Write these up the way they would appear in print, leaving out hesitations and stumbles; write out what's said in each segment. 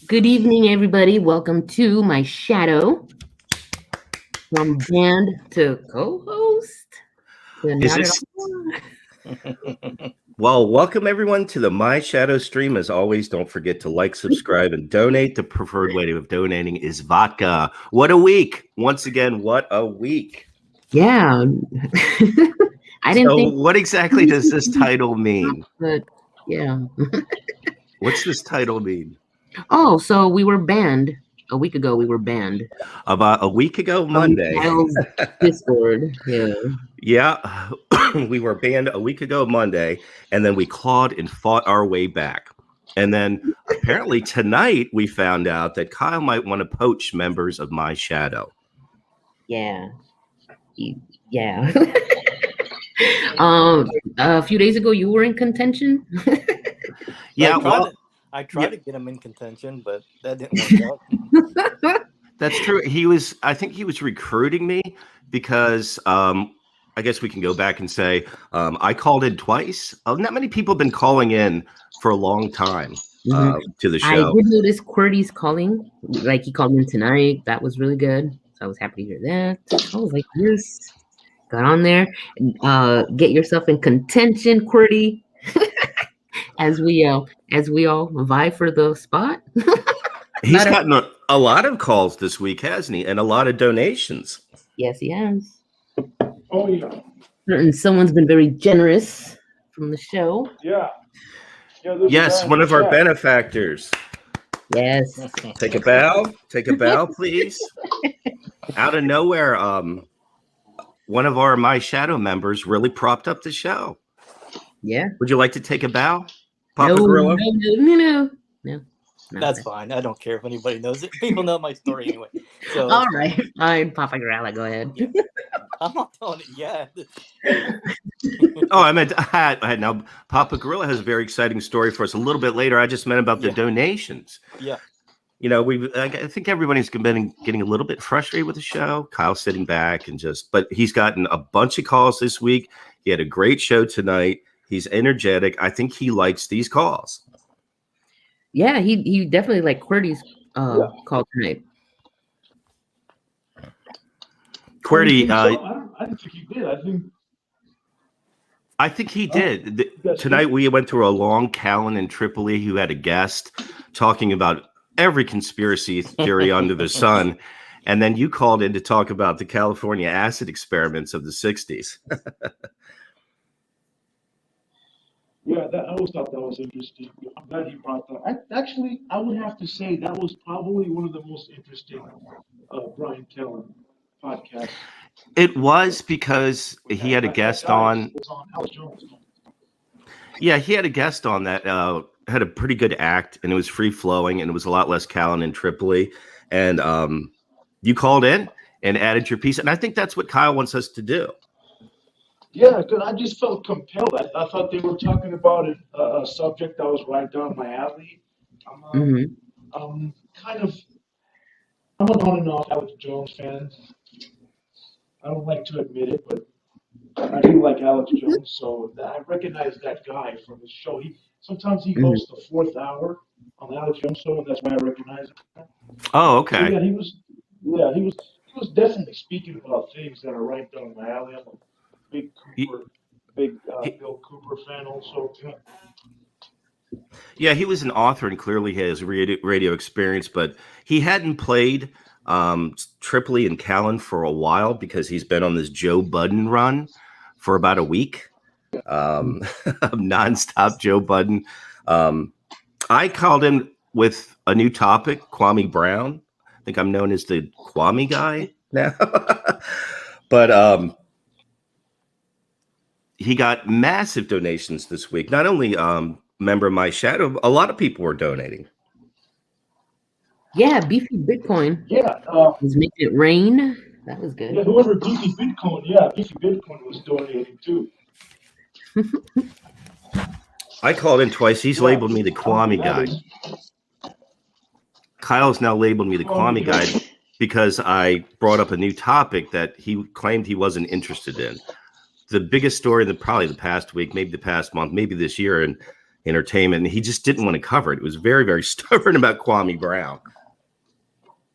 Good evening, everybody. Welcome to my shadow from band to co-host to Is not at this all. well? Welcome everyone to the My Shadow stream. As always, don't forget to like, subscribe, and donate. The preferred way of donating is vodka. What a week! Once again, what a week! Yeah, I didn't So, think, what exactly does this title mean? but yeah. What's this title mean? Oh, so we were banned a week ago. We were banned About a week ago, from Monday. Kyle's Discord. Yeah, Yeah, we were banned a week ago, Monday, and then we clawed and fought our way back. And then apparently tonight we found out that Kyle might want to poach members of My Shadow. yeah, yeah. A few days ago, you were in contention. Yeah, I tried to get him in contention, but that didn't work out. that's true. I think he was recruiting me because I guess we can go back and say I called in twice. Not many people have been calling in for a long time to the I show. did notice QWERTY's calling. Like he called in tonight. That was really good. So I was happy to hear that. I was like, yes. Got on there. Get yourself in contention, QWERTY. as we all vie for the spot. He's gotten a lot of calls this week, hasn't he? And a lot of donations. Yes, he has. Oh yeah. And someone's been very generous from the show. Yeah. Yes, one of our benefactors. Yes. Take a bow. Take a bow, please. Out of nowhere, one of our My Shadow members really propped up the show. Yeah. Would you like to take a bow, Papa Gorilla? No. That's fine. I don't care if anybody knows it. People know my story anyway. So all right. I'm Papa Gorilla. Go ahead. Yeah. I'm not telling it yet. Oh, I meant now. Papa Gorilla has a very exciting story for us a little bit later. I just meant about the donations. Yeah. You know, I think everybody's been getting a little bit frustrated with the show. Kyle's sitting back but he's gotten a bunch of calls this week. He had a great show tonight. He's energetic. I think he likes these calls. Yeah, he definitely like QWERTY's call tonight. QWERTY, I didn't think he did. I think he did. Tonight we went through a long Callan in Tripoli who had a guest talking about every conspiracy theory under the sun. And then you called in to talk about the California acid experiments of the 60s. Yeah, I always thought that was interesting. I'm glad he brought that. I would have to say that was probably one of the most interesting Brian Callen podcasts. It was because he had a guest on. It was on Alex Jones. Yeah, he had a guest on that had a pretty good act, and it was free flowing, and it was a lot less Callan in Tripoli. And you called in and added your piece, and I think that's what Kyle wants us to do. Yeah, because I just felt compelled. I thought they were talking about a subject that was right down my alley. I'm an on and off Alex Jones fan. I don't like to admit it, but I do like Alex Jones, so I recognize that guy from his show. Sometimes he hosts the fourth hour on the Alex Jones show, and that's why I recognize him. Oh, okay. So yeah, he was definitely speaking about things that are right down my alley. I'm a big Bill Cooper fan, also. Yeah, he was an author and clearly has radio experience, but he hadn't played Tripoli and Callan for a while because he's been on this Joe Budden run for about a week. Nonstop Joe Budden. I called him with a new topic, Kwame Brown. I think I'm known as the Kwame guy now. But he got massive donations this week. Not only member of My Shadow, a lot of people were donating. Yeah, Beefy Bitcoin. Yeah. Was making it rain. That was good. Yeah, whoever Beefy Bitcoin was donating too. I called in twice. He's labeled me the Kwame guy. Kyle's now labeled me the Kwame guy because I brought up a new topic that he claimed he wasn't interested in. The biggest story in probably the past week, maybe the past month, maybe this year in entertainment. And he just didn't want to cover it. It was very, very stubborn about Kwame Brown.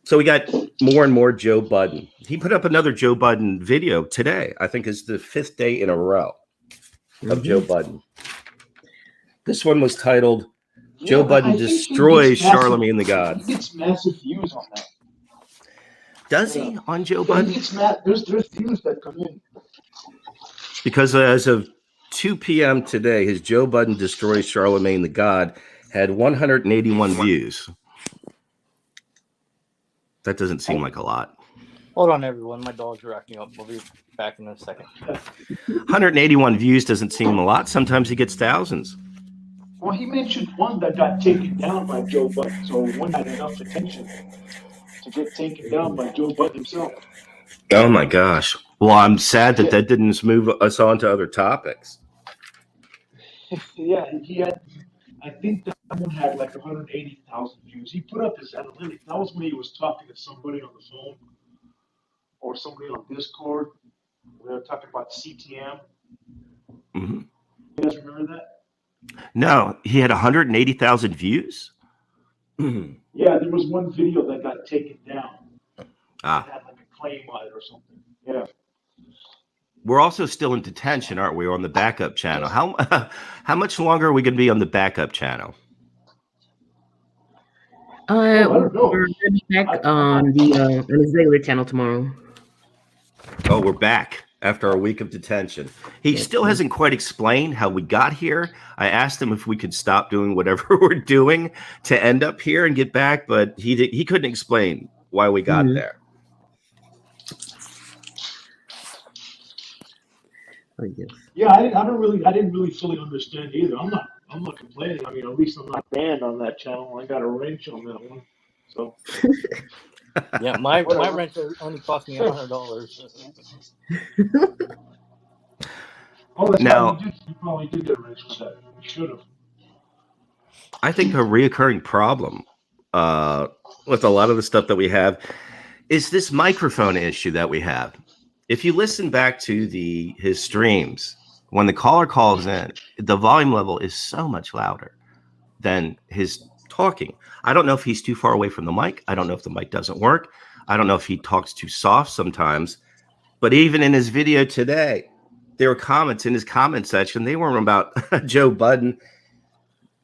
So we got more and more Joe Budden. He put up another Joe Budden video today. I think is the 5th day in a row of Joe Budden. This one was titled Joe Budden Destroys Charlemagne the God. He gets massive views on that. Does he on Joe Budden? There's views that come in. Because as of 2 p.m. today, his Joe Budden Destroys Charlemagne the God had 181 views. That doesn't seem like a lot. Hold on, everyone. My dogs are acting up. We'll be back in a second. 181 views doesn't seem a lot. Sometimes he gets thousands. Well, he mentioned one that got taken down by Joe Budden, so one had enough attention to get taken down by Joe Budden himself. Oh my gosh. Well, I'm sad that that didn't move us on to other topics. Yeah, he had, I think that one had like 180,000 views. He put up his analytics. That was when he was talking to somebody on the phone or somebody on Discord. We were talking about CTM. Mm-hmm. You guys remember that? No, he had 180,000 views. Yeah, there was one video that got taken down. Ah. It had like a claim on it or something. Yeah. We're also still in detention, aren't we? We're on the backup channel. How much longer are we going to be on the backup channel? I don't know. We're gonna be back on his regular channel tomorrow. Oh, we're back after a week of detention. He still hasn't quite explained how we got here. I asked him if we could stop doing whatever we're doing to end up here and get back, but he couldn't explain why we got there. Yeah, I didn't really fully understand either. I'm not complaining. I mean, at least I'm not banned on that channel. I got a wrench on that one. So yeah, my wrench only cost me $100. Oh, that's now, right. You probably did get a wrench for that. You should have. I think a reoccurring problem with a lot of the stuff that we have is this microphone issue that we have. If you listen back to his streams, when the caller calls in, the volume level is so much louder than his talking. I don't know if he's too far away from the mic. I don't know if the mic doesn't work. I don't know if he talks too soft sometimes. But even in his video today, there were comments in his comment section. They weren't about Joe Budden.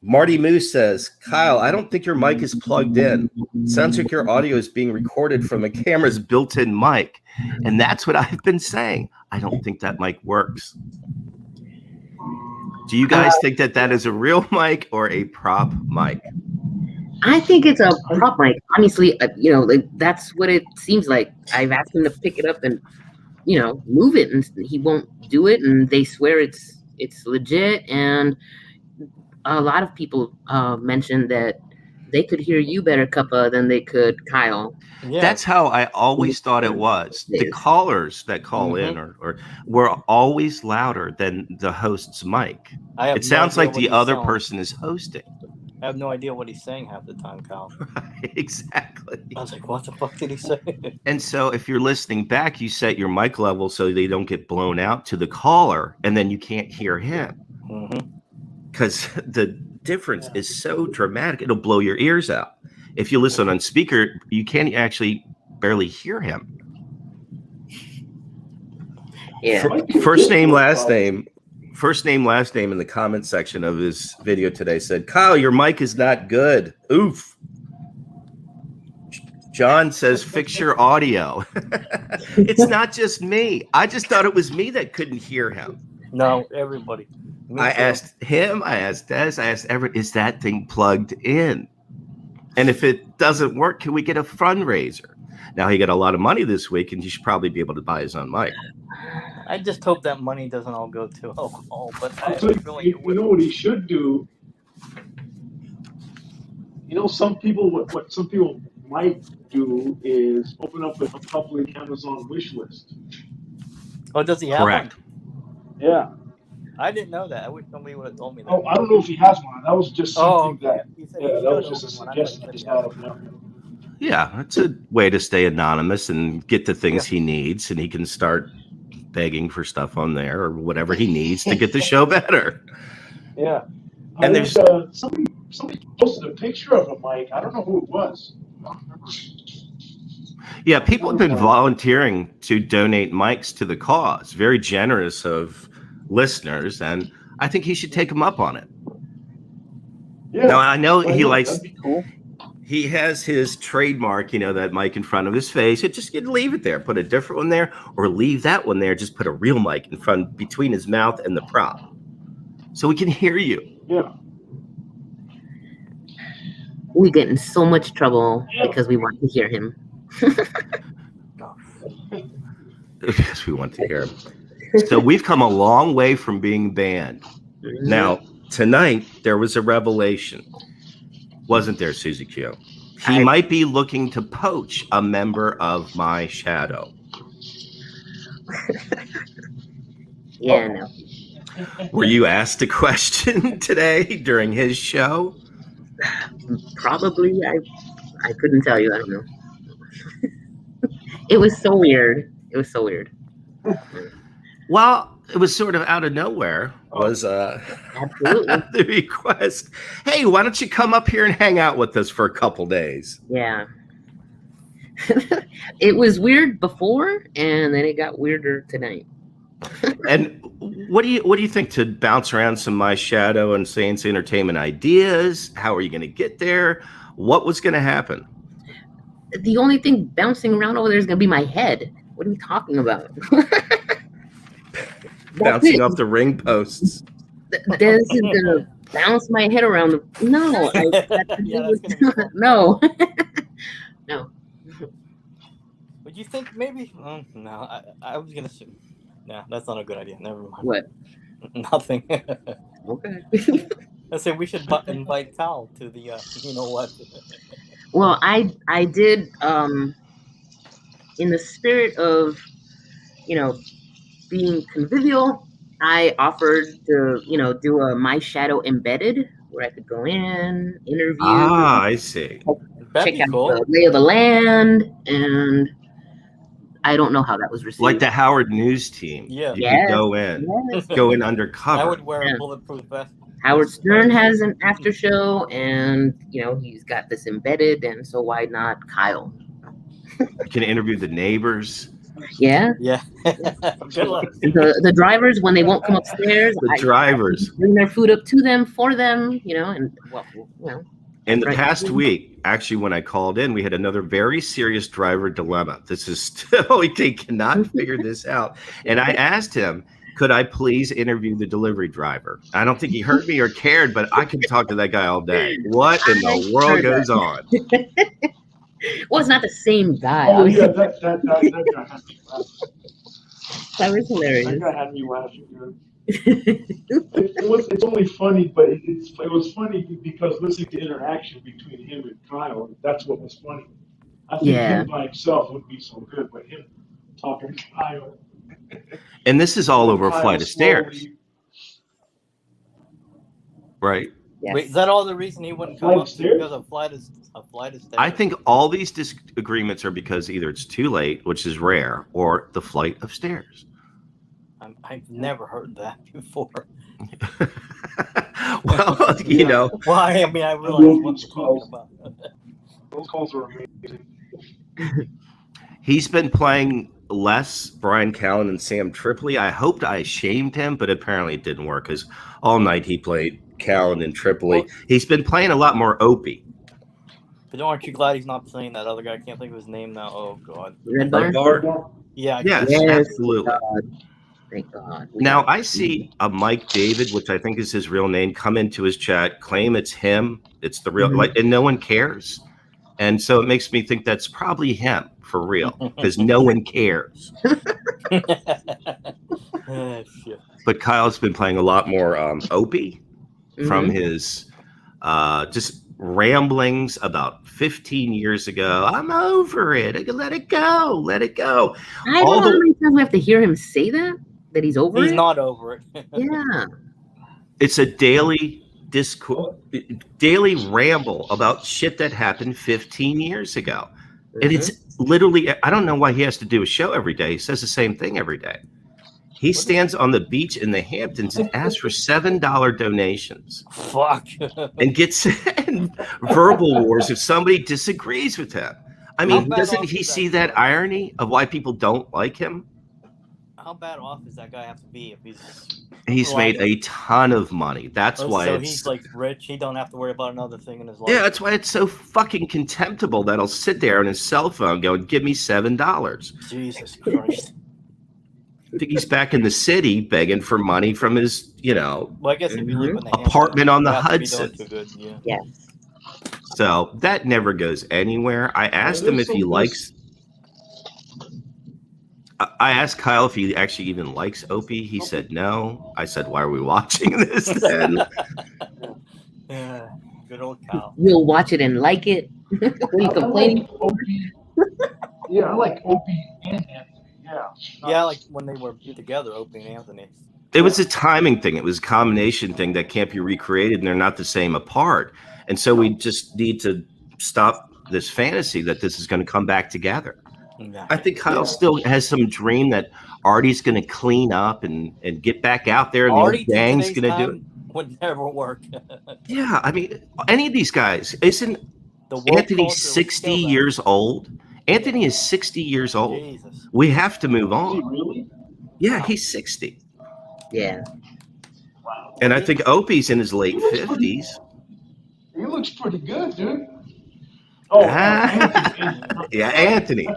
Marty Moose says, Kyle, I don't think your mic is plugged in. It sounds like your audio is being recorded from a camera's built-in mic. And that's what I've been saying. I don't think that mic works. Do you guys think that is a real mic or a prop mic? I think it's a prop mic. Honestly, that's what it seems like. I've asked him to pick it up and, move it, and he won't do it. And they swear it's legit. And a lot of people mentioned that they could hear you better, Cuppa, than they could Kyle. Yeah. That's how I always thought it was. The callers that call in or were always louder than the host's mic. It sounds like the other person is hosting. I have no idea what he's saying half the time, Kyle. Exactly. I was like, what the fuck did he say? And so if you're listening back, you set your mic level so they don't get blown out to the caller, and then you can't hear him. Because the difference is so dramatic, it'll blow your ears out. If you listen on speaker, you can't actually barely hear him. Yeah. First name, last name in the comment section of his video today said, Kyle, your mic is not good. Oof. John says, fix your audio. It's not just me. I just thought it was me that couldn't hear him. No, everybody. I asked him, I asked Des, I asked Everett, is that thing plugged in? And if it doesn't work, can we get a fundraiser? Now, he got a lot of money this week, and he should probably be able to buy his own mic. I just hope that money doesn't all go to alcohol. But you know what he should do? Some people, what some people might do is open up a public Amazon wish list. Oh, does he have Correct. one? Yeah. I didn't know that. I wish somebody would have told me that. Oh, I don't know if he has one. That was just something that was just a suggestion. suggestion I just thought of now. Yeah, that's a way to stay anonymous and get the things he needs, and he can start begging for stuff on there or whatever he needs to get the show better. Yeah. And there's somebody posted a picture of a Mike. I don't know who it was. Yeah, people have been volunteering to donate mics to the cause. Very generous of listeners, and I think he should take them up on it. Yeah. Now I know he likes. That'd be cool. He has his trademark, that mic in front of his face. You'd leave it there, put a different one there, or leave that one there. Just put a real mic in front between his mouth and the prop, so we can hear you. Yeah. We get in so much trouble because we want to hear him. Because we want to hear him. So we've come a long way from being banned. Now, tonight, there was a revelation. Wasn't there, Susie Q? He might be looking to poach a member of my shadow. Yeah, no. Were you asked a question today during his show? Probably. I couldn't tell you. I don't know. It was so weird. Well, it was sort of out of nowhere. Was Absolutely the request? Hey, why don't you come up here and hang out with us for a couple days? Yeah. It was weird before, and then it got weirder tonight. And what do you think to bounce around some My Shadow and Saints Entertainment ideas? How are you going to get there? What was going to happen? The only thing bouncing around over there is going to be my head. What are you talking about? Bouncing off the ring posts. This is going to bounce my head around. No. No. No. Would you think maybe? No, I was gonna say. No, that's not a good idea. Never mind. What? Nothing. Okay. I say we should invite Cal to the. You know what? Well, I did. In the spirit of, being convivial, I offered to, do a My Shadow embedded where I could go in, interview. Ah, I see. Check out the lay of the land, and I don't know how that was received. Like the Howard News team. Yeah. You could go in. Yes. Go in undercover. I would wear a bulletproof vest. Howard Stern has an after show, and he's got this embedded, and so why not Kyle? You can interview the neighbors. Yeah. Good luck. The drivers when they won't come upstairs. Drivers bring their food up to them for them, and In the past week, actually, when I called in, we had another very serious driver dilemma. This is still, they cannot figure this out. And I asked him, could I please interview the delivery driver? I don't think he heard me or cared, but I could talk to that guy all day. What in the world goes on? Well, it's not the same guy. Oh, yeah, that guy had me laughing. That was hilarious. That guy had me laughing. It's only funny, but it was funny because listening to interaction between him and Kyle, that's what was funny. I think him by himself wouldn't be so good, but him talking to Kyle. And this is all over a flight of stairs. Right. Yes. Wait, is that all the reason he wouldn't come up because of flight of stairs? I think all these disagreements are because either it's too late, which is rare, or the flight of stairs. I've never heard that before. Well, you know. Well, I realize what you're talking about. Those calls are amazing. He's been playing less Brian Callen and Sam Tripoli. I hoped I shamed him, but apparently it didn't work because all night he played Callen and Tripoli. Well, he's been playing a lot more Opie. But aren't you glad he's not playing that other guy? I can't think of his name now. Oh, God. Red Bar? Yeah. Yes, absolutely. Thank God. Now, I see a Mike David, which I think is his real name, come into his chat, claim it's him. It's the real, and no one cares. And so it makes me think that's probably him for real because no one cares. But Kyle's been playing a lot more Opie from his just ramblings about 15 years ago. I'm over it. I can let it go. Let it go. I don't know how many times we have to hear him say that he's over it. He's not over it. Yeah. It's a daily ramble about shit that happened 15 years ago. And it's literally, I don't know why he has to do a show every day. He says the same thing every day. He stands on the beach in the Hamptons and asks for $7 donations. Fuck. And gets in verbal wars if somebody disagrees with him. I mean, bad doesn't off he is see that that irony of why people don't like him? How bad off does that guy have to be if He's made a ton of money. That's why so he's like rich. He don't have to worry about another thing in his life. Yeah, that's why it's so fucking contemptible that he'll sit there on his cell phone going, "Give me $7." Jesus Christ. I think he's back in the city begging for money from his, Well, I guess if you live in the apartment on the Hamptons, Hudson. you have to be doing too good, Yes. So that never goes anywhere. I asked him if he likes. I asked Kyle if he actually even likes Opie. He said no. I said, "Why are we watching this then?" Yeah, good old Kyle. You'll watch it and like it. When you complaining. Yeah, I like Opie and Anthony. Yeah. Yeah, like when they were together, Opie and Anthony. It was a timing thing. It was a combination thing that can't be recreated, and they're not the same apart. And so we just need to stop this fantasy that this is going to come back together. Yeah. I think Kyle still has some dream that Artie's going to clean up and get back out there, and Artie the gang's going to do it. Would never work. Yeah, I mean, any of these guys. Isn't Anthony 60 years old? Anthony is 60 years old. Jesus. We have to move Is he on. really? Yeah, he's 60. Yeah. Wow. And I think Opie's in his late 50s. He looks pretty good, dude. Oh, Anthony. Yeah, Anthony.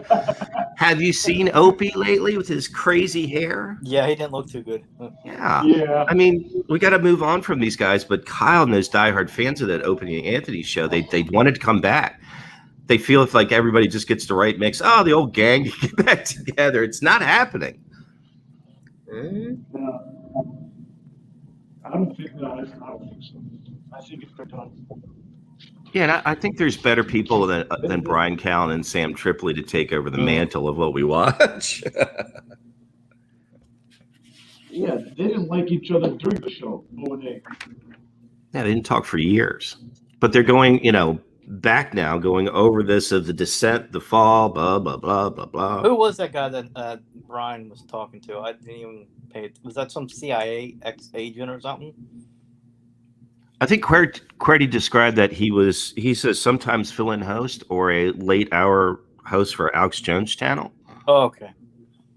Have you seen Opie lately with his crazy hair? Yeah, he didn't look too good. Yeah. Yeah. I mean, we got to move on from these guys, but Kyle and those diehard fans of that Opie and Anthony show, they wanted to come back. They feel if like everybody just gets the right mix. Oh, the old gang get back together. It's not happening. No. I don't think so. I think it's done. Yeah, and I think there's better people than Brian Callen and Sam Tripoli to take over the mantle of what we watch. Yeah, they didn't like each other during the show. O&A. Yeah, they didn't talk for years. But they're going, back now, going over this of the descent, the fall, blah, blah, blah, blah, blah. Who was that guy that Brian was talking to? I didn't even pay it. Was that some CIA ex-agent or something? I think Querty described that he's a sometimes fill-in host or a late-hour host for Alex Jones' channel. Oh, okay.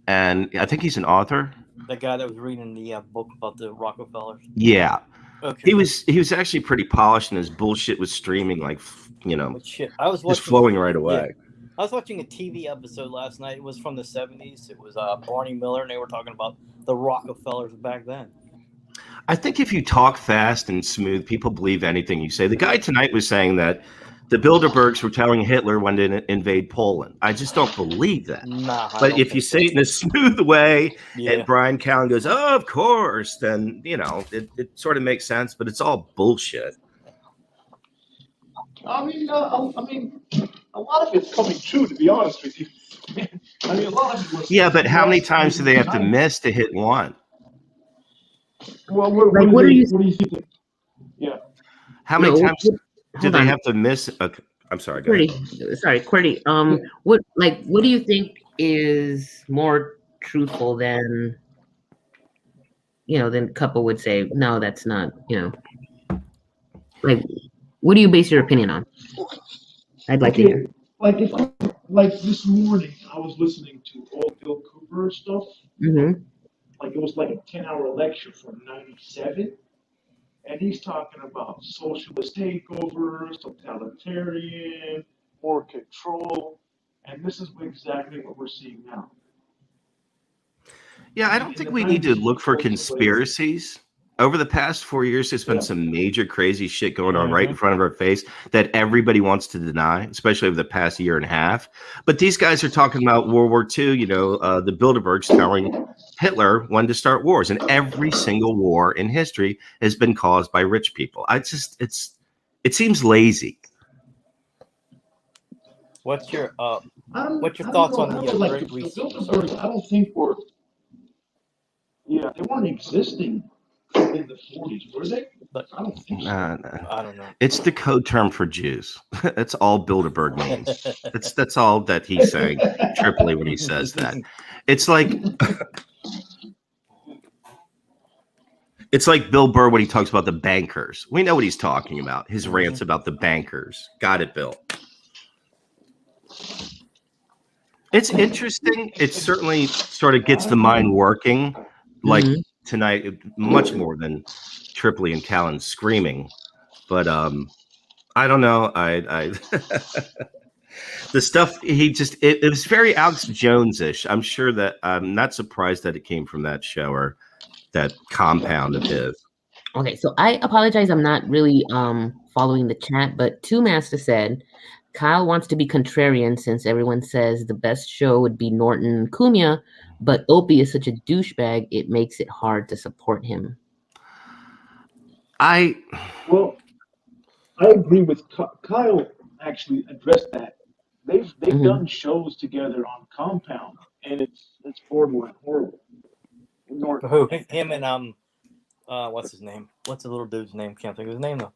And I think he's an author. That guy that was reading the book about the Rockefellers. Yeah. Okay. He was actually pretty polished, and his bullshit was streaming like, But shit, I was watching, just flowing right away. Yeah. I was watching a TV episode last night. It was from the 70s. It was Barney Miller, and they were talking about the Rockefellers back then. I think if you talk fast and smooth, people believe anything you say. The guy tonight was saying that the Bilderbergs were telling Hitler when to invade Poland. I just don't believe that. Nah, but if you say it in a smooth way, yeah. and Brian Callen goes, "Oh, of course," then it sort of makes sense. But it's all bullshit. I mean, a lot of it's coming true. To be honest with you, I mean, a lot of it was. Yeah, but how many times do they have to miss to hit one? Well, what do you think? Yeah. How many times do they have to miss? I'm sorry, go ahead. Qwerty. What do you think is more truthful than than couple would say? No, that's not. Like, what do you base your opinion on? I'd like to hear. Like this morning, I was listening to old Bill Cooper stuff. Mm-hmm. Like it was like a 10-hour lecture from '97, and he's talking about socialist takeovers, totalitarian, more control, and this is exactly what we're seeing now. Yeah, I don't think we need to look for conspiracies. Over the past 4 years, there's been some major crazy shit going on right in front of our face that everybody wants to deny, especially over the past year and a half. But these guys are talking about World War II, the Bilderbergs telling Hitler when to start wars. And every single war in history has been caused by rich people. It seems lazy. What's your thoughts on the Great Reset? Bilderbergs, I don't think they weren't existing in the 40s, were they? But I don't think so. I don't know. It's the code term for Jews. That's all Bilderberg means. That's all that he's saying, Tripoli, when he says that. It's like It's like Bill Burr when he talks about the bankers. We know what he's talking about. His Mm-hmm. rants about the bankers. Got it, Bill. It's interesting. It certainly sort of gets the mind working. Like tonight, much more than Tripoli and Callan screaming. But I don't know. I the stuff he just it was very Alex Jones-ish. I'm sure that I'm not surprised that it came from that show or that compound of his. Okay, so I apologize. I'm not really following the chat, but Two Master said Kyle wants to be contrarian since everyone says the best show would be Norton and Cunha, but Opie is such a douchebag, it makes it hard to support him. Well, I agree with Kyle. Actually, addressed that. They've done shows together on Compound, and it's borderline horrible. Norton. Who? Him and what's his name? What's the little dude's name? Can't think of his name though.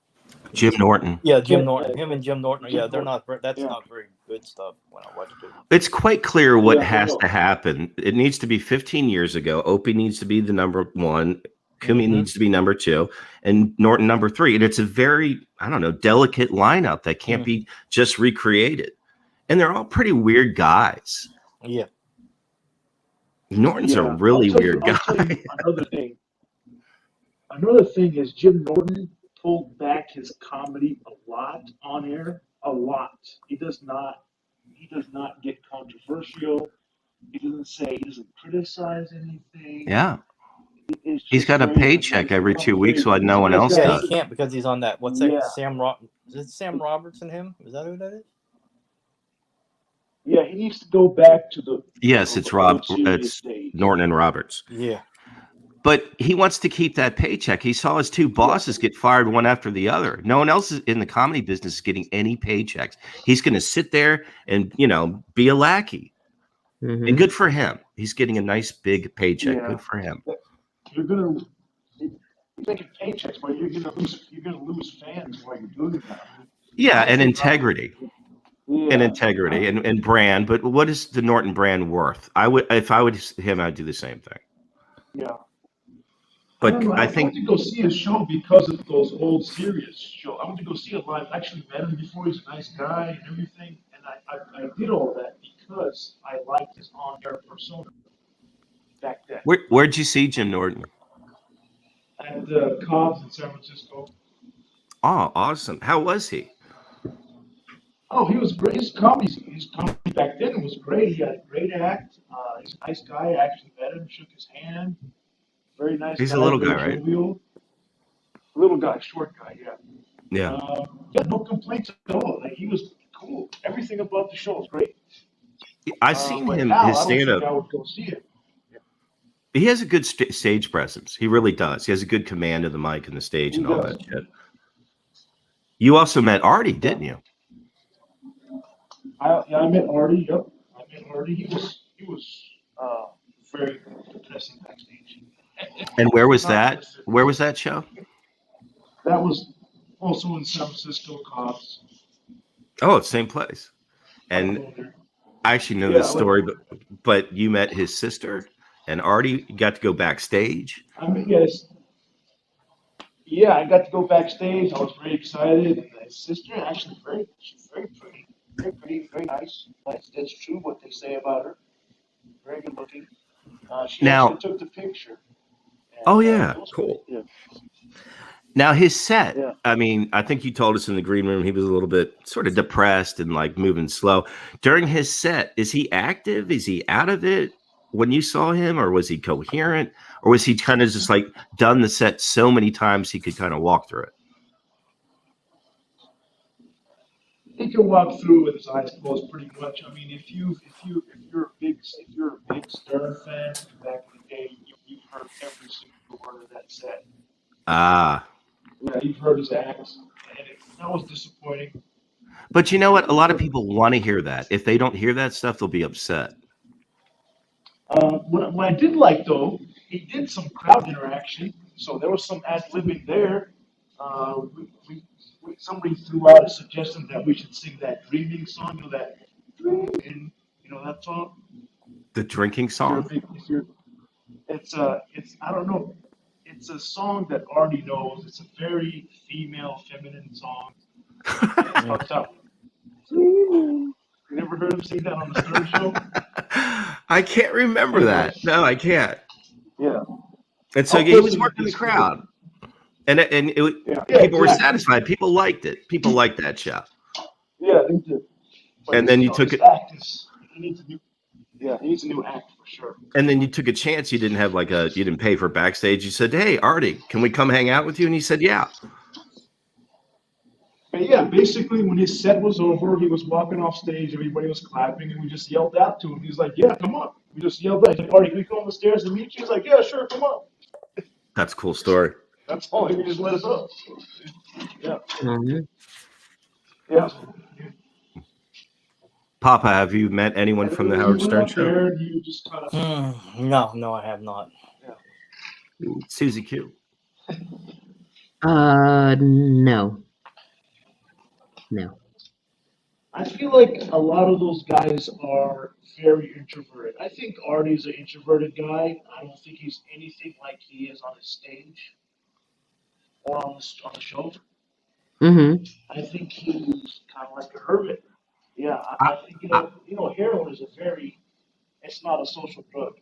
Jim Norton. Yeah, Jim Norton. Him and Jim Norton. Yeah, they're not. That's not very good stuff when I watched it. It's quite clear what has to happen. It needs to be 15 years ago. Opie needs to be the number one. Kumi needs to be number 2, and Norton number 3. And it's a very, I don't know, delicate lineup that can't be just recreated. And they're all pretty weird guys. Yeah. Norton's a really weird guy. Another thing is Jim Norton pulled back his comedy a lot on air. A lot. He does not get controversial. He doesn't criticize anything. Yeah. He's got a paycheck every 2 weeks while no one else does. He can't because he's on that. What's that? Is it Sam Roberts and him? Is that who that is? Yeah, he needs to go back to the. Yes, it's Norton and Roberts. Yeah. But he wants to keep that paycheck. He saw his 2 bosses get fired one after the other. No one else in the comedy business is getting any paychecks. He's going to sit there and, be a lackey. And good for him. He's getting a nice big paycheck. Good for him. You're making paychecks, but you're gonna lose fans while you're doing that. Yeah, and integrity. And integrity and brand. But what is the Norton brand worth? If I would him, I'd do the same thing. Yeah. But I think went to go see his show because of those old Sirius shows. I went to go see it live. I actually met him before. He's a nice guy and everything. And I did all that because I liked his on-air persona back then. Where'd you see Jim Norton? At Cobb's in San Francisco. Oh, awesome. How was he? Oh, he was great. His comedy back then was great. He had a great act. He's a nice guy. I actually met him, shook his hand. Very nice. He's a little guy, right? Little guy, short guy, yeah. Yeah. No complaints at all. Like, he was cool. Everything about the show was great. I've seen his stand-up. I would go see it. He has a good stage presence. He really does. He has a good command of the mic and the stage and all that shit. You also met Artie, didn't you? I met Artie. Yep, I met Artie. He was very depressing backstage. And where was that? Where was that show? That was also in San Francisco, Cobb's. Oh, same place. And I actually know this story, but you met his sister, and Artie got to go backstage. I mean, yes. Yeah, I got to go backstage. I was very excited. And his sister, actually, she's very pretty. Very pretty, very nice. That's true what they say about her. Very good looking. She actually took the picture. And, cool. Yeah. Now his set, I mean, I think you told us in the green room he was a little bit sort of depressed and like moving slow. During his set, is he active? Is he out of it when you saw him, or was he coherent, or was he kind of just like done the set so many times he could kind of walk through it? He can walk through with his eyes closed pretty much. I mean, if you're a big Stern fan from back in the day, you've heard every single word of that set. Ah. Yeah, you've heard his acts, and that was disappointing. But you know what? A lot of people want to hear that. If they don't hear that stuff, they'll be upset. What I did like, though, he did some crowd interaction, so there was some ad-libbing there. Somebody threw out a suggestion that we should sing that dreaming song, that dreaming, that song. The drinking song. It's I don't know. it's a song that Artie knows. It's a very female, feminine song. And it starts out. You never heard him sing that on the Stern Show? I can't remember that. No, I can't. Yeah. And so I'll he post was it in working the Discord. crowd, and Yeah, people were exactly. satisfied. People liked it. People liked that show. Yeah, they did. But And then you took his it, act is, he needs a new, he needs a new act for sure. and then you took a chance. You didn't have you didn't pay for backstage. You said, "Hey, Artie, can we come hang out with you?" And he said, "Yeah." And yeah, basically when his set was over, he was walking off stage, everybody was clapping, and we just yelled out to him. He's like, "Yeah, come on." We just yelled out. He's like, "Artie, can we go on the stairs and meet you?" He's like, "Yeah, sure, come on." That's a cool story. That's all. He just let us up. Yeah. Mhm. Yeah. Papa, have you met anyone from the Howard Stern show? You just kind of. No, I have not. Susie Q. No. I feel like a lot of those guys are very introverted. I think Artie's an introverted guy. I don't think he's anything like he is on his stage or on the show. Mm-hmm. I think he's kind of like a hermit. Yeah, I- I think heroin is it's not a social drug.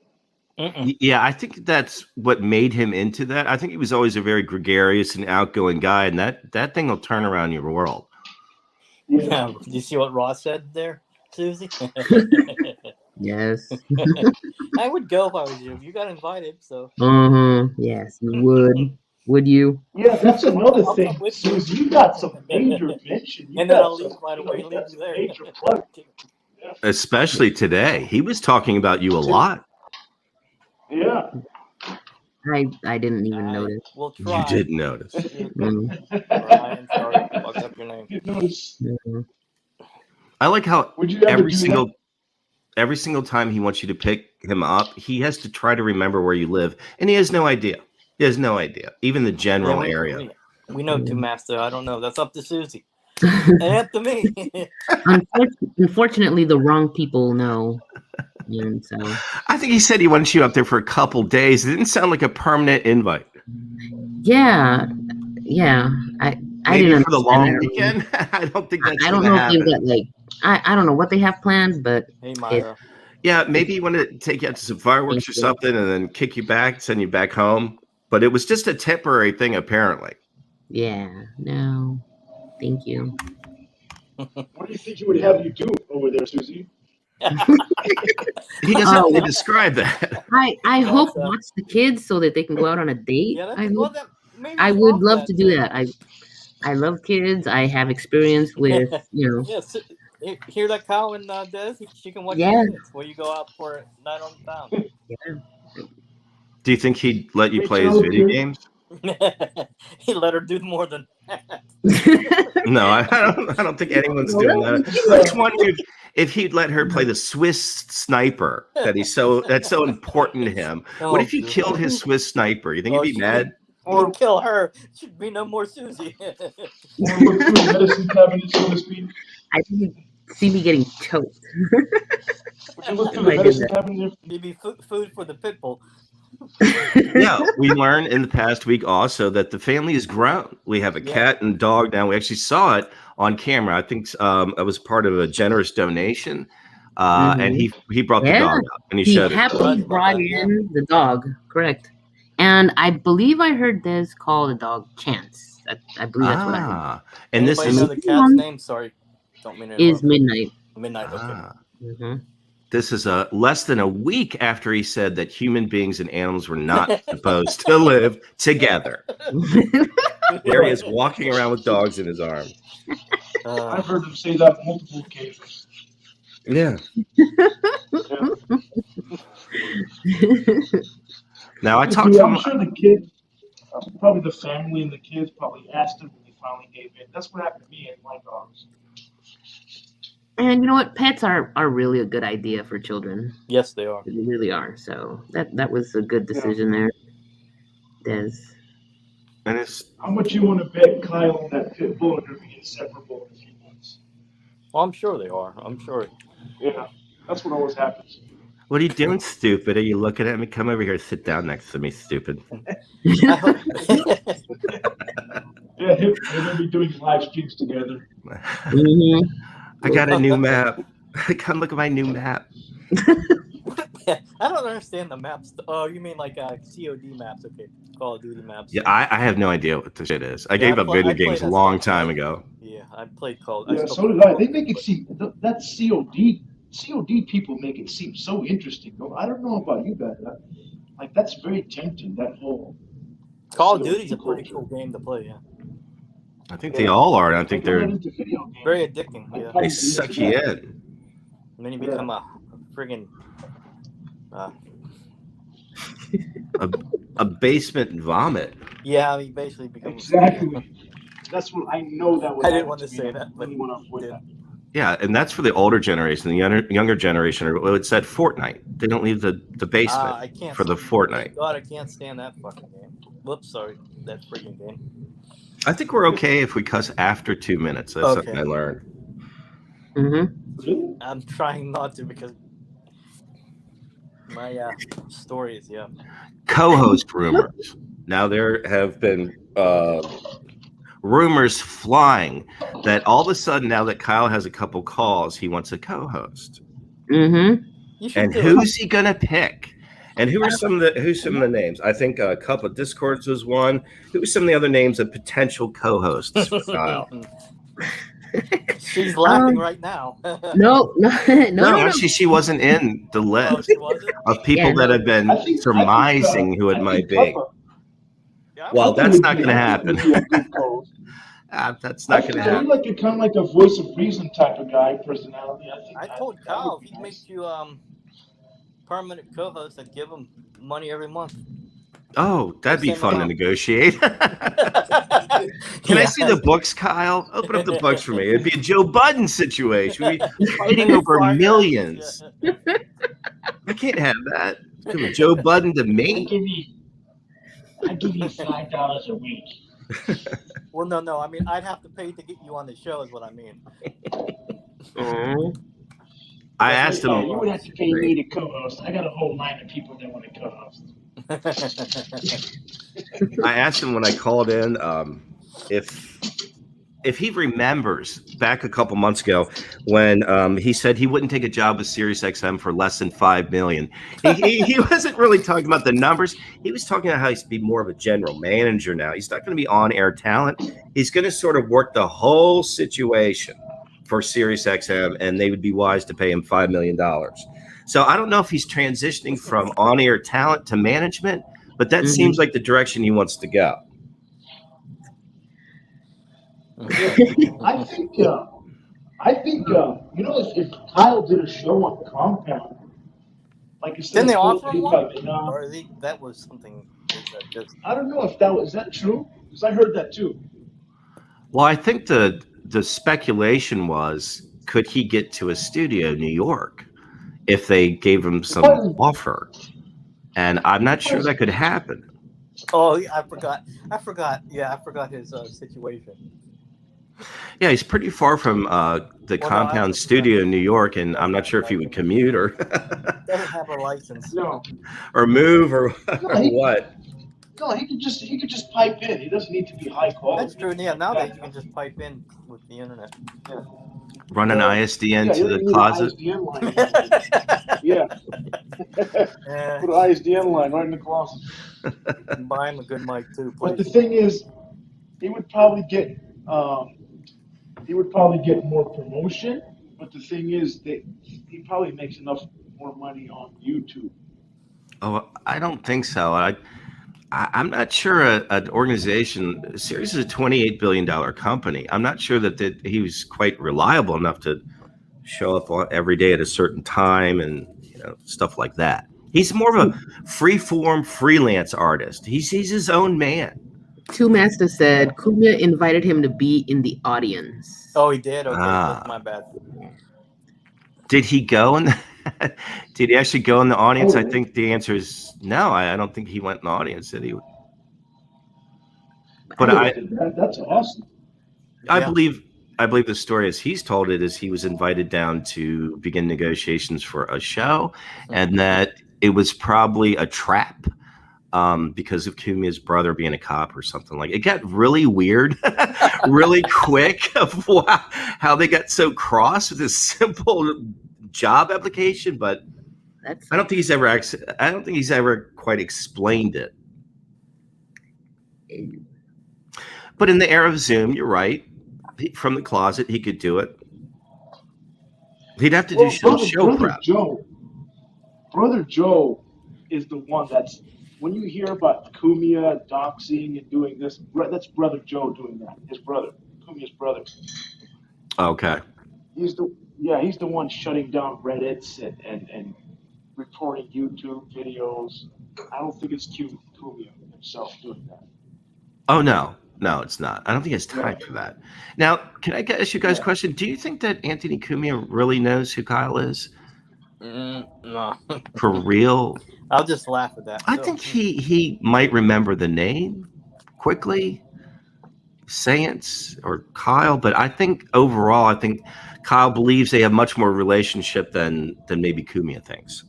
Yeah, I think that's what made him into that. I think he was always a very gregarious and outgoing guy, and that thing will turn around your world. Yeah. Do you see what Ross said there, Susie? Yes. I would go if I was you. You got invited, so. Yes, you would. Would you? Yeah, that's another I'll thing. come with you. Susie, you got some major mention. And then I'll leave right away and leave you there. Major plug. Especially today. He was talking about you a lot. Yeah. I didn't even notice. We'll try. You didn't notice. Ryan, sorry, fucked up your name. You notice. Mhm. I like how Would you ever every single time he wants you to pick him up, he has to try to remember where you live, and he has no idea. He has no idea, even the general area. We know too, Master. I don't know. That's up to Susie. And up to me. Unfortunately, the wrong people know. And so, I think he said he wanted you up there for a couple days. It didn't sound like a permanent invite. yeah. I Maybe didn't for the understand long that. weekend. I don't think that's I don't gonna know if they've happen. got I don't know what they have planned, but Hey, Myra. Yeah, maybe he wanted to take you out to some fireworks or Thank you. something, and then kick you back, send you back home. But it was just a temporary thing, apparently. yeah, no, thank you. What do you think he would have you do over there, Susie? He doesn't really describe that. I hope so. watch the kids so that they can go out on a date. Yeah, I that's, hope. maybe I you would want love to do that. I love kids. I have experience with Yes. Hear that, Kyle and Des? She can watch Yeah. the kids while you go out for a night on the town. Do you think he'd let you Hey, play his child, video dude. games? He let her do more than that. No, I don't think anyone's doing that. I just wonder if he'd let her play the Swiss sniper that's so important to him. What if he killed his Swiss sniper? You think he'd be mad? Or kill her. Should be no more Susie. Or look through the medicine cabinet, so to speak? I didn't see me getting choked. Would you look through the I did medicine that. cabinet? Maybe food for the pit bull. Yeah, we learned in the past week also that the family has grown. We have a cat and dog now. We actually saw it on camera. I think it was part of a generous donation, and he brought the dog up and he showed it. happily brought in the dog, correct? And I believe I heard Des call the dog Chance. I believe that's what I heard. And this Anybody know the cat's name? Sorry, don't mean to Is interrupt. Midnight. Midnight. Okay. This is less than a week after he said that human beings and animals were not supposed to live together. There he is walking around with dogs in his arms. I've heard him say that multiple occasions. Yeah. Now I talked to him. I'm sure the kid, probably the family and the kids probably asked him when he finally gave in. That's what happened to me and my dogs. And you know what? Pets are really a good idea for children. Yes, they are. They really are. So that was a good decision there, Des. And it's How much you want to bet Kyle and that pit bull are going to be inseparable in a few months? Well, I'm sure they are. I'm sure. Yeah, that's what always happens. What are you doing, stupid? Are you looking at me? Come over here, sit down next to me, stupid. I hope- Yeah, they're gonna be doing live streams together. Mhm. I got a new map. Come look at my new map. I don't understand the maps. Oh, you mean like COD maps? Okay, Call of Duty maps. Yeah, I have no idea what this shit is. I Yeah, gave I up play- video I games played a as long well. time ago. Yeah, I played Call. Yeah, still so did play I. Call They of make it Duty, seem that COD people make it seem so interesting. Though I don't know about you guys. Like that's very tempting. That whole but Call of COD Duty's a pretty culture. cool game to play. Yeah, I think they all are. And I think Like, I'm not they're into video games. very addicting. I'd Yeah, probably they be into suck you that. in. and then you become a friggin' A basement vomit. yeah. You basically become Exactly. That's what I know that would I happen didn't want to me. say I that, but really want to avoid did. that. Yeah, and that's for the older generation. The younger generation, well, it's that Fortnite. They don't leave the basement I can't. for the Fortnite. Thank God, I can't stand that fucking game. Whoops, sorry, that freaking game. I think we're okay if we cuss after 2 minutes. That's something I learned. Mhm. Really? I'm trying not to because my stories. Yeah. Co-host rumors. Now there have been rumors flying that all of a sudden, now that Kyle has a couple calls, he wants a co-host. Mhm. You should And do who's he gonna pick? And who's some of the names? I think a couple of Discords was one. Who are some of the other names of potential co-hosts for Kyle? She's laughing right now. No, no. Actually, she wasn't in the Oh, list she wasn't. of people Yeah, that no. have been I think surmising who it might be. Cuppa- Yeah, Well, Cuppa that's would not be- going to I think happen. would be a good co-host. That's not going to Are you happen. like kind of like a voice of reason type of guy, personality? I told that Kyle would if be he nice. makes you permanent co-host, I'd give him money every month. Oh, that'd be Same fun to amount. negotiate. Can I see the books, Kyle? Open up the books for me. It'd be a Joe Budden situation. We'd be fighting over Fire millions. Yeah. I can't have that. Give me Joe Budden to I me. give you $5 a week. Well, no. I mean, I'd have to pay to get you on the show, is what I mean. Mhm. I asked Oh, him. you would have to pay me to co-host. I got a whole line of people that want to co-host. I asked him when I called in if he remembers back a couple months ago when he said he wouldn't take a job with SiriusXM for less than $5 million. He wasn't really talking about the numbers. He was talking about how he's to be more of a general manager now. He's not going to be on-air talent. He's going to sort of work the whole situation for SiriusXM, and they would be wise to pay him $5 million. So I don't know if he's transitioning from on-air talent to management, but that seems like the direction he wants to go. I think you know, if Kyle did a show on Compound, like instead Didn't they of offer him one? hip hop, Or that was something. Just I don't know if is that true? Because I heard that too. Well, I think the speculation was, could he get to a studio in New York if they gave him some offer? And I'm not sure that could happen. Oh, yeah, I forgot. Yeah, I forgot his situation. Yeah, he's pretty far from the Compound studio in New York, and I'm not sure if he would commute or Doesn't have a license. No. or move or what. No, he could just pipe in. He doesn't need to be high quality. That's true. Yeah, nowadays you can just pipe in with the internet. Yeah. Run an ISDN to the you need closet. an ISDN line. Yeah. Put an ISDN line right in the closet. Buy him a good mic too, please. But the thing is, he would probably get more promotion. But the thing is that he probably makes enough more money on YouTube. Oh, I don't think so. I'm not sure an organization. Sirius is a $28 billion company. I'm not sure that he was quite reliable enough to show up every day at a certain time and stuff like that. He's more of a free-form freelance artist. He's his own man. Two Master said Cunha invited him to be in the audience. Oh, he did? Okay, that's my bad. Did he go and did he actually go in the audience? I think the answer is no. I don't think he went in the audience. Did he? But that's awesome. I believe I believe the story as he's told it is he was invited down to begin negotiations for a show, and that it was probably a trap because of Kumia's brother being a cop or something like it. It got really weird, really quick of how they got so cross with this simple job application. But I don't think he's ever quite explained it. But in the era of Zoom, you're right. From the closet, he could do it. He'd have to do show prep. Brother Joe is the one that's, when you hear about Kumia doxing and doing this, that's Brother Joe doing that. His brother, Kumia's brother. Okay. He's the one shutting down Reddits and reporting YouTube videos. I don't think it's Kumia himself doing that. Oh no, it's not. I don't think he has time for that. Now, can I ask you guys a question? Do you think that Anthony Cumia really knows who Kyle is? No. For real? I'll just laugh at that. I think he might remember the name quickly, Saints or Kyle, but I think overall, Kyle believes they have much more relationship than maybe Cumia thinks.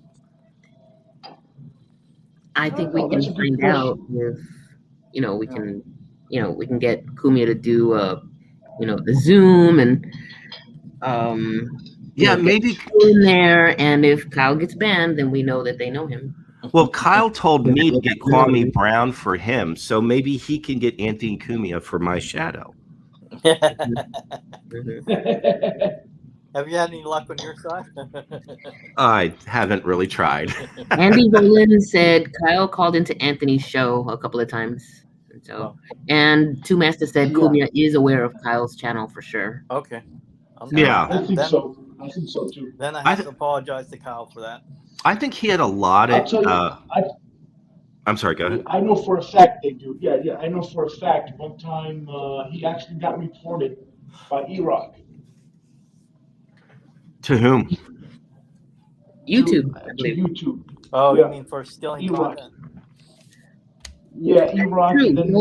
I think we can find out if we can get Cumia to do the Zoom and maybe in there, and if Kyle gets banned, then we know that they know him. Well, Kyle told me to get Kwame Brown for him, so maybe he can get Anthony Cumia for my shadow. Have you had any luck on your side? I haven't really tried. Andy Boland said Kyle called into Anthony's show a couple of times. And Two Master said Cumia is aware of Kyle's channel for sure. Okay. I think so. I think so too. Then I have to apologize to Kyle for that. I think he had a lot of. I'm sorry. Go ahead. I know for a fact they do. Yeah. I know for a fact. One time he actually got reported by E-Rock. To whom? YouTube. To YouTube. Oh, you mean for stealing content? Yeah, E-Rock. And then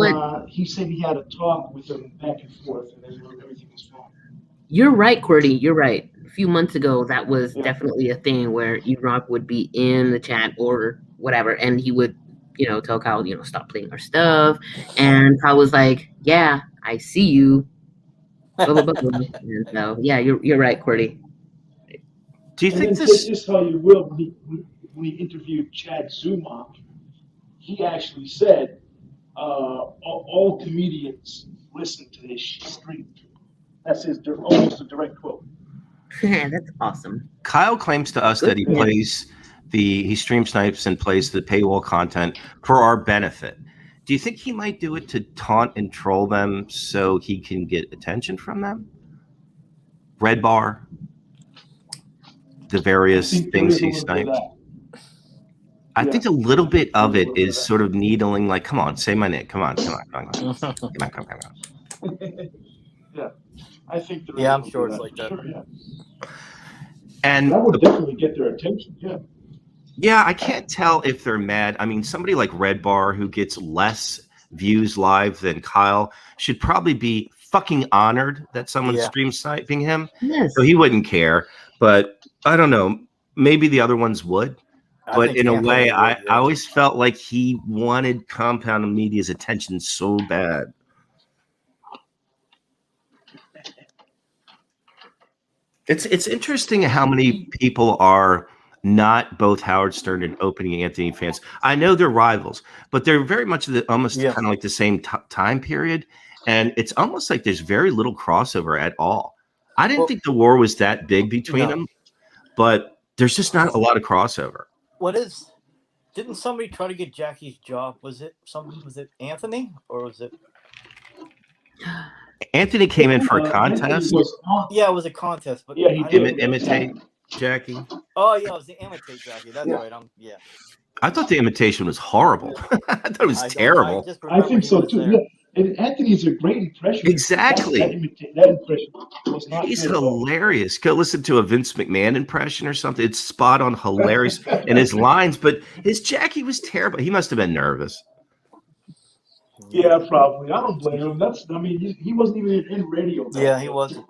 he said he had a talk with him back and forth, and then everything was fine. You're right, Qwerty. You're right. A few months ago, that was definitely a thing where E-Rock would be in the chat or whatever, and he would, tell Kyle, stop playing our stuff. And Kyle was like, "Yeah, I see you." Blah, blah, blah, blah. And so, yeah, you're right, Qwerty. Do you think this is how you will? When he interviewed Chad Zumach, he actually said, "All comedians listen to this stream." That's almost a direct quote. That's awesome. Kyle claims to us that he stream snipes and plays the paywall content for our benefit. Do you think he might do it to taunt and troll them so he can get attention from them? Red Bar, the various things he snipes. I think a little bit of it is sort of needling, like, come on, say my name. Come on. Come on. Yeah. I think I'm sure it's like that. Sure, yeah. And that would definitely get their attention. Yeah. Yeah, I can't tell if they're mad. I mean, somebody like Red Bar, who gets less views live than Kyle, should probably be fucking honored that someone's stream sniping him. Yes. So he wouldn't care. But I don't know. Maybe the other ones would. But in a way, I always felt like he wanted Compound Media's attention so bad. It's interesting how many people are not both Howard Stern and Opening Anthony fans. I know they're rivals, but they're very much almost kind of like the same time period. And it's almost like there's very little crossover at all. I didn't think the war was that big between them, but there's just not a lot of crossover. Didn't somebody try to get Jackie's job? Was it Anthony or was it? Anthony came in for a contest. It was a contest, but he did imitate Jackie. Oh yeah, it was the imitate Jackie. That's right. I thought the imitation was horrible. I thought it was terrible. I think so too. Yeah. And Anthony's a great impression. Exactly. That impression was not. He's hilarious. Go listen to a Vince McMahon impression or something. It's spot on hilarious in his lines, but his Jackie was terrible. He must have been nervous. Yeah, probably. I don't blame him. He wasn't even in radio. Yeah, he wasn't.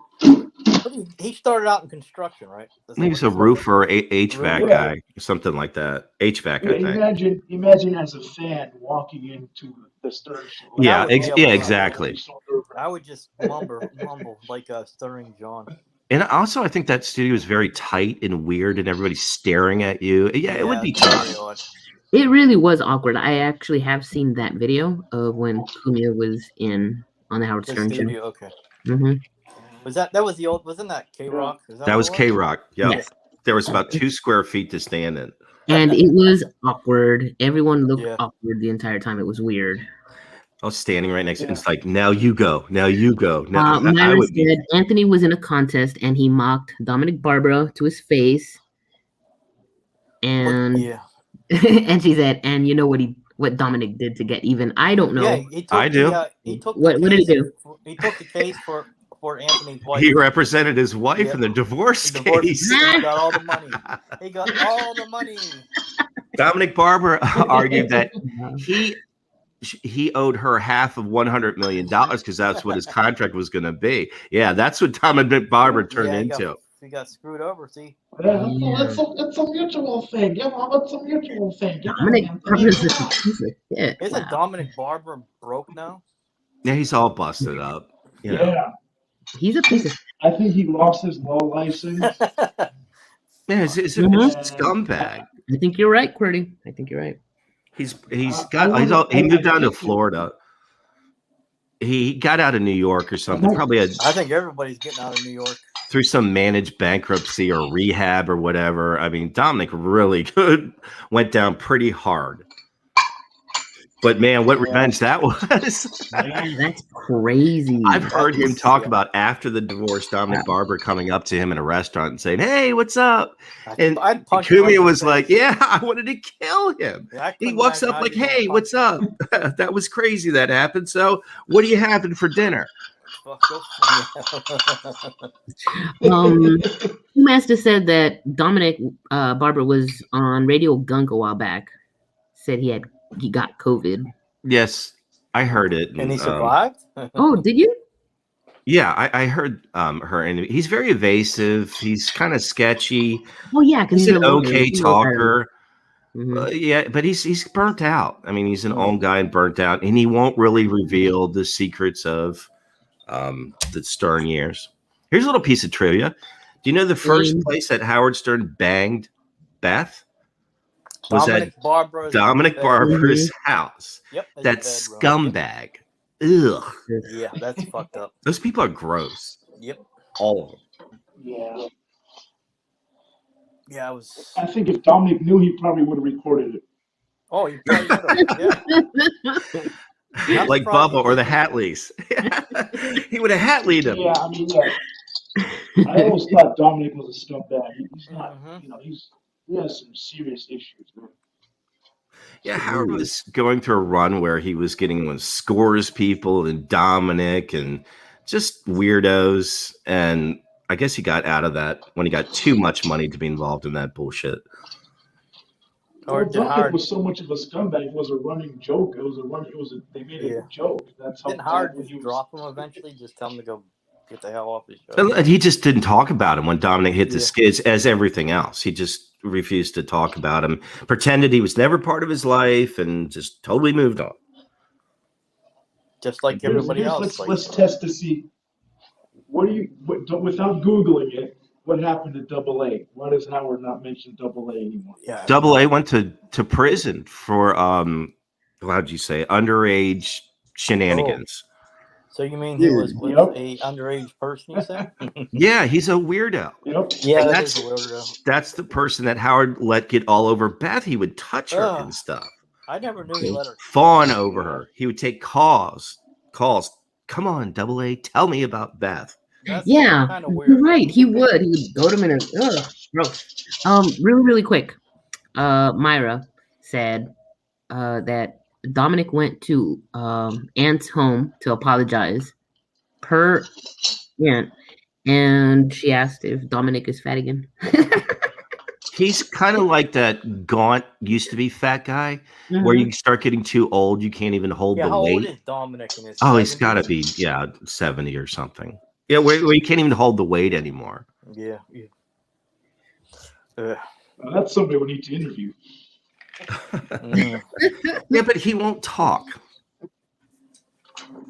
he started out in construction, right? That's Maybe what he's a he started- roofer, HVAC Roofer. guy, something like that. HVAC, I think. Imagine as a fan walking into the Stern show. Like, Yeah, would be yeah, upset. exactly. So nerve-wracking. I would just mumble like stirring John. And also, I think that studio is very tight and weird, and everybody's staring at you. Yeah, it would be it's tough. really odd. It really was awkward. I actually have seen that video of when Cunha was on the Howard The Stern show. studio, okay. Mm-hmm. That was the old? Wasn't that K Rock? That was K Rock. Yep. Yes. There was about 2 square feet to stand in. And it was awkward. Everyone looked Yeah. awkward the entire time. It was weird. I was standing right next to him. It's like, now you go. Now you go. Now, I Myra would be. said Anthony was in a contest and he mocked Dominic Barbara to his face. And Yeah. and she said, and you know what Dominic did to get even? I don't know. Yeah, he took I do. He took What did he do? He took the case for Anthony's wife. He represented his wife Yeah. in the divorce The divorce- case. He got all the money. He got all the money. Dominic Barber argued that he owed her half of $100 million because that's what his contract was going to be. Yeah, that's what Dominic Barber turned into. He got screwed over. See, It's a mutual thing. It's a mutual thing. Dominic Barbara's just a piece of shit. isn't Wow. Dominic Barber broke now? Yeah, he's all busted up. You know. Yeah, He's a piece of I think he lost his law license. Yeah, it's a scumbag. I think you're right, Qwerty. I think you're right. He moved down to Florida. He got out of New York or something. Probably I think everybody's getting out of New York. through some managed bankruptcy or rehab or whatever. I mean, Dominic really went down pretty hard. But man, what revenge that was! Man, that's crazy. I've heard him talk about after the divorce, Dominic Barber coming up to him in a restaurant and saying, "Hey, what's up?" And I'd punch him Kumi right in was the like, face. "Yeah, I wanted to kill him." I He couldn't walks imagine up how like, you "Hey, don't what's up? That was crazy that happened. So, what are you having for dinner?" Master said that Dominic Barber was on Radio Gunk a while back. Said he got COVID. Yes, I heard it. And he survived? Oh, did you? Yeah, I heard her, and he's very evasive. He's kind of sketchy. Oh yeah, because He's an okay talker. Mm-hmm. Yeah, but he's burnt out. I mean, he's an old guy and burnt out, and he won't really reveal the secrets of the Stern years. Here's a little piece of trivia. Do you know the first place that Howard Stern banged Beth was at Dominic Barber's house? Yep, that scumbag. Ugh. Yeah, that's fucked up. Those people are gross. Yep. All of them. Yeah. Yeah, I was. I think if Dominic knew, he probably would have recorded it. Oh, you probably would have. Yeah. Like Bubba or the Hatleys. He would have Hatleyed him. Yeah, I mean, yeah. I always thought Dominic was a scumbag. He's not. You know, he has some serious issues, man. Yeah, Howard was going through a run where he was getting with Scores people and Dominic and just weirdos. And I guess he got out of that when he got too much money to be involved in that bullshit. Or Dominic was so much of a scumbag. It was a running joke. They made it a joke. That's how. Didn't Howard just drop him eventually? Just tell him to go get the hell off his show. And he just didn't talk about him when Dominic hit the skids, as everything else. He just refused to talk about him, pretended he was never part of his life, and just totally moved on. Just like everybody else. Let's test to see. Without Googling it, what happened to Double A? Why does Howard not mention Double A anymore? Yeah, Double A went to prison for how'd you say, underage shenanigans. Oh. So you mean he was with a underage person, you said? Yeah, he's a weirdo. Yep. Yeah, that's a weirdo. That's the person that Howard let get all over Beth. He would touch her and stuff. I never knew he let her fawn over her. He would take calls. Come on, Double A, tell me about Beth. That's yeah, kind of weird. You're right. He would go to him in a gross. Really quick. Myra said that Dominic went to Aunt's home to apologize. And she asked if Dominic is fat again. He's kind of like that gaunt, used to be fat guy, where you start getting too old, you can't even hold the weight. How old is Dominic in his he's got to be 70 or something. Yeah, where you can't even hold the weight anymore. Yeah. That's somebody we need to interview. Yeah, but he won't talk.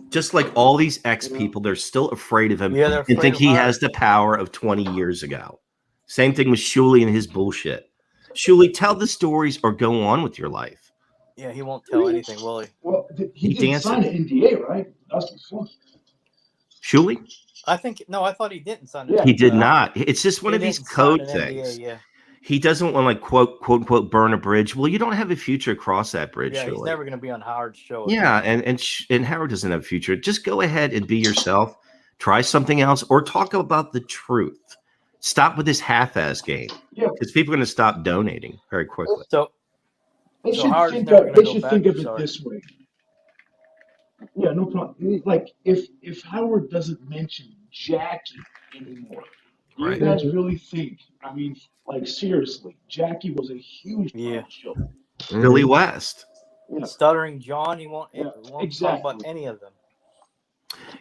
Just like all these ex people, they're still afraid of him Yeah, and think he has the power of 20 years ago. Same thing with Shuley and his bullshit. Shuley, tell the stories or go on with your life. Yeah, he won't tell anything, will he? Well, he didn't sign an NDA, right? That's before. Shuley? I thought he didn't sign it. He did not. It's just one of these code things. NDA, yeah. He doesn't want to, like, quote unquote, burn a bridge. Well, you don't have a future across that bridge. Yeah, Shuley. he's never going to be on Howard's show. Yeah, and Howard doesn't have a future. Just go ahead and be yourself. Try something else, or talk about the truth. Stop with this half-ass game. Yeah, because people are going to stop donating very quickly. So they should think of it this way. Yeah, no problem. Like if Howard doesn't mention Jackie anymore, do you guys really think? I mean, like seriously, Jackie was a huge show. Billy West. Yeah. Stuttering John, he won't talk about any of them.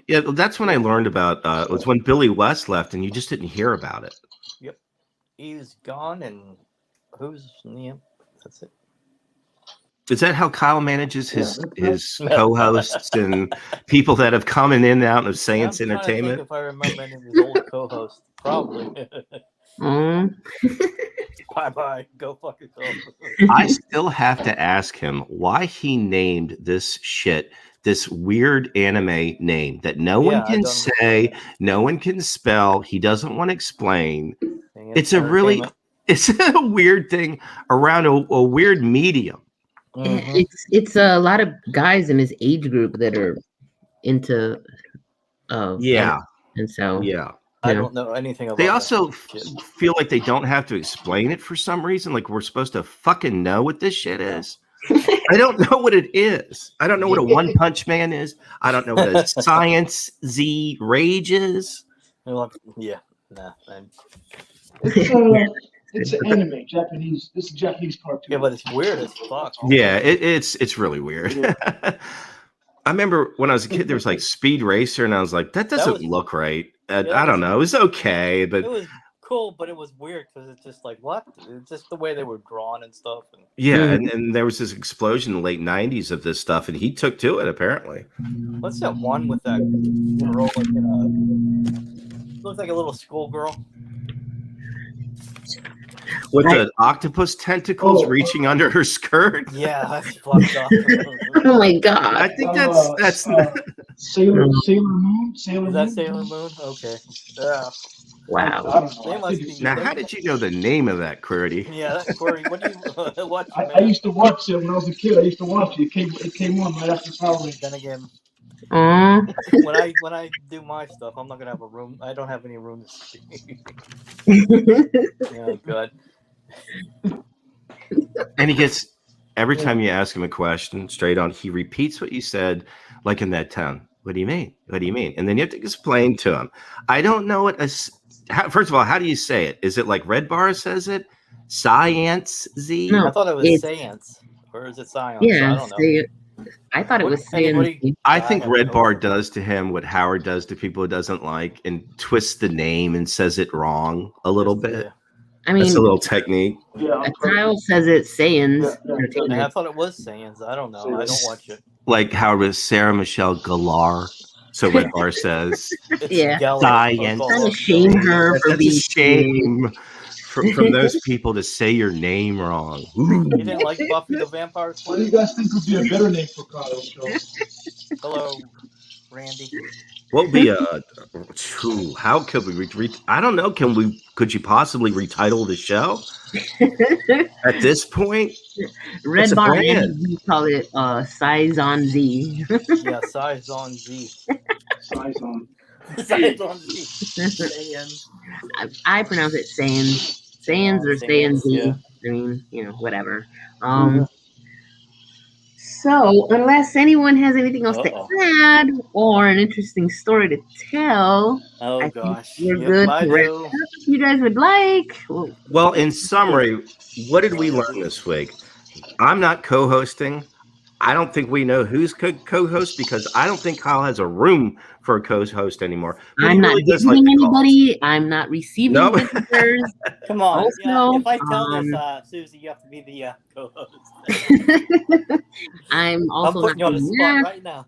Yeah, that's when I learned about it was when Billy West left, and you just didn't hear about it. Yep, he's gone, and that's it. Is that how Kyle manages his co-hosts and people that have come in and out of Seance Entertainment? If I remember any of his old co-hosts, probably. Bye. Go fuck yourself. I still have to ask him why he named this shit this weird anime name that no one can say, no one can spell. He doesn't want to explain. It's a weird thing around a weird medium. Mm-hmm. It's a lot of guys in his age group that are into and so I don't know anything about it. They also feel like they don't have to explain it for some reason. Like we're supposed to fucking know what this shit is. I don't know what it is. I don't know what a One Punch Man is. I don't know what a Science Z Rage is. Yeah, nah. It's an anime, Japanese. This is Japanese cartoon. Yeah, but it's weird as fuck. Yeah, it's really weird. Yeah. I remember when I was a kid, there was like Speed Racer, and I was like, that doesn't look right. I don't know. It was okay, but it was cool, but it was weird because it's just like what? It's just the way they were drawn and stuff. And there was this explosion in the late '90s of this stuff, and he took to it apparently. What's that one with that girl like looks like a little schoolgirl? With the octopus tentacles reaching under her skirt. Yeah, that's fucked up. Oh my god! I think that's Sailor Moon. Is that Sailor Moon? Okay. Wow. Now, how did you know the name of that, Qwerty? Yeah, that's Qwerty. What do you watch? I used to watch it when I was a kid. I used to watch it. It came on right after Power Rangers. Then again. When I do my stuff, I'm not gonna have a room. I don't have any room to speak. Oh god. And he gets every time you ask him a question straight on, he repeats what you said, like in that tone. What do you mean? What do you mean? And then you have to explain to him. I don't know what. First of all, how do you say it? Is it like Red Bar says it? Science Z? No, I thought it was Science, or is it Science? Yeah, I don't know. I thought it was Science. I think Red Bar does to him what Howard does to people he doesn't like, and twists the name and says it wrong a little bit. I mean, it's a little technique. A child says it's Sans. I thought it was Sans. I don't know. I don't watch it. Like Howard was Sarah Michelle Gellar. So Red Bar says, science. I'm shame her for being shame from those people to say your name wrong. You didn't like Buffy the Vampire Slayer? What do you guys think would be a better name for Kyle's show? Hello, Randy. What would be how could we I don't know. Could you possibly retitle the show at this point? Red Bar Randy, we call it Size on Z. Yeah, Size on Z. Size on Z. I pronounce it Sans or Sans Z. Yeah. I mean, whatever. So, unless anyone has anything else to add or an interesting story to tell, I think we're good to wrap up if you guys would like. Well, in summary, what did we learn this week? I'm not co-hosting. I don't think we know who's co-host because I don't think Kyle has a room for a co-host anymore. But I'm he not really does visiting like the calls. anybody. I'm not receiving No. visitors. Come on. Yeah, Also, if I tell this, Susie, you have to be the co-host. I'm I'm also not putting you on the doing spot that. right now.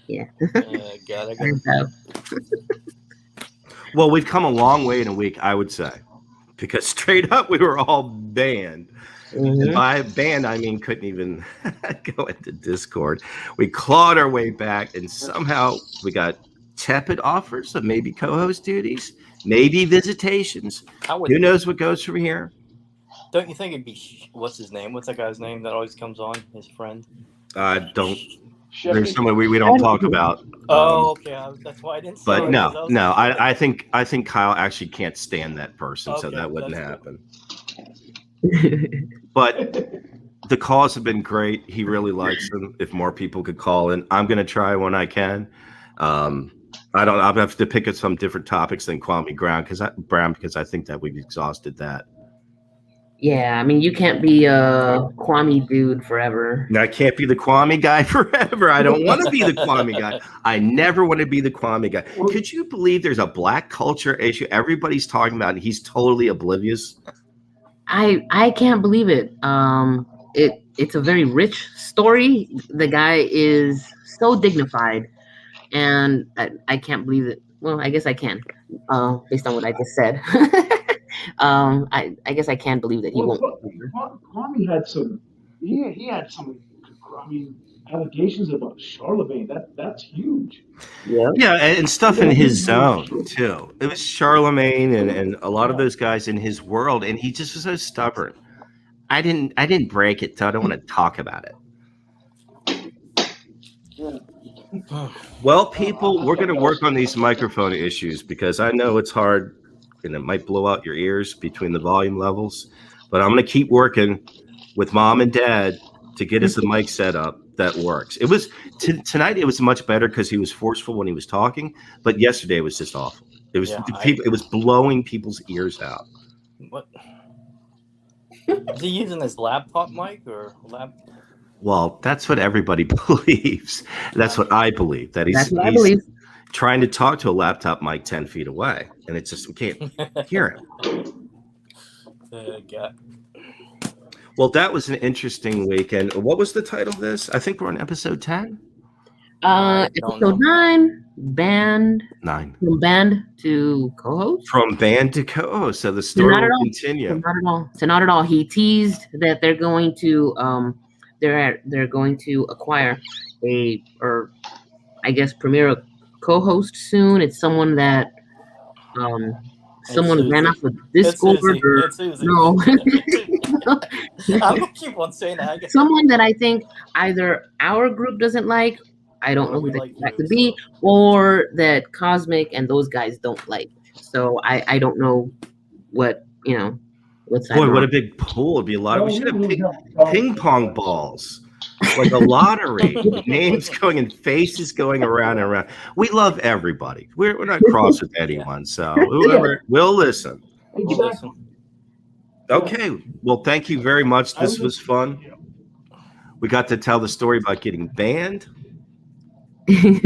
Yeah. God, I gotta. Well, we've come a long way in a week, I would say, because straight up we were all banned. And by banned, I mean couldn't even go into Discord. We clawed our way back, and somehow we got tepid offers of maybe co-host duties, maybe visitations. Who knows what goes from here? Don't you think it'd be what's his name? What's that guy's name that always comes on? His friend. Don't. Sheffy. There's someone we don't talk about. Oh, okay. That's why I didn't say But it. no. I think Kyle actually can't stand that person, so that wouldn't happen. But the calls have been great. He really likes them. If more people could call in, I'm going to try when I can. I'll have to pick up some different topics than Kwame Brown because I think that we've exhausted that. Yeah, I mean, you can't be a Kwame dude forever. I can't be the Kwame guy forever. I don't want to be the Kwame guy. I never want to be the Kwame guy. Could you believe there's a black culture issue everybody's talking about and he's totally oblivious? I can't believe it. It's a very rich story. The guy is so dignified, and I can't believe it. Well, I guess I can, based on what I just said. I guess I can't believe that he won't. Kwame had some. He had some. I mean, allegations about Charlemagne. That's huge. Yeah, and stuff in his zone too. It was Charlemagne and a lot of those guys in his world, and he just was so stubborn. I didn't break it, so I don't want to talk about it. Yeah. Well, people, we're going to work on these microphone issues because I know it's hard and it might blow out your ears between the volume levels. But I'm going to keep working with Mom and Dad to get us the mic set up that works. It was tonight. It was much better because he was forceful when he was talking. But yesterday it was just awful. It was it was blowing people's ears out. What? Is he using his laptop mic or laptop? Well, that's what everybody believes. That's what I believe. He's trying to talk to a laptop mic 10 feet away, and it's just we can't hear him. God. Well, that was an interesting weekend. What was the title of this? I think we're on episode 10. Episode 9. Banned. 9. From banned to co-host. From banned to co-host. So the story will continue. So not at all. He teased that they're going to they're going to acquire premier a co-host soon. It's someone that someone ran off of Discord or no. I'll keep on saying that. Someone that I think either our group doesn't like. I don't know who that could be, or that Cosmic and those guys don't like. So I don't know what what's. Boy, what a big pool! It'd be a lot. We should have ping pong balls, like a lottery. Names going and faces going around and around. We love everybody. We're not cross with anyone. So whoever will listen. Okay. Well, thank you very much. This was fun. We got to tell the story about getting banned. And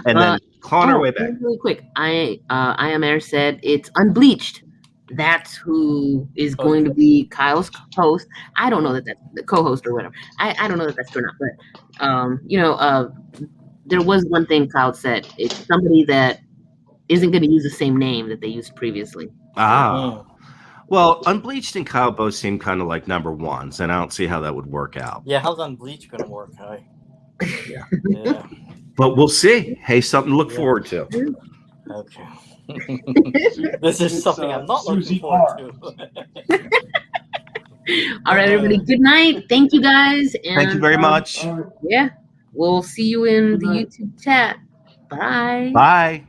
then clawing our way back. Really quick, I am Air said it's unbleached. That's who is going to be Kyle's host. I don't know that that's the co-host or whatever. I don't know that that's true or not, but there was one thing Kyle said. It's somebody that isn't going to use the same name that they used previously. Well, Unbleached and Kyle both seem kind of like number ones, and I don't see how that would work out. Yeah, how's Unbleached going to work? Yeah. But we'll see. Hey, something to look forward to. Okay. This is something I'm not looking forward to. All right, everybody. Good night. Thank you, guys. And, thank you very much. Yeah. We'll see you in the YouTube chat. Bye. Bye.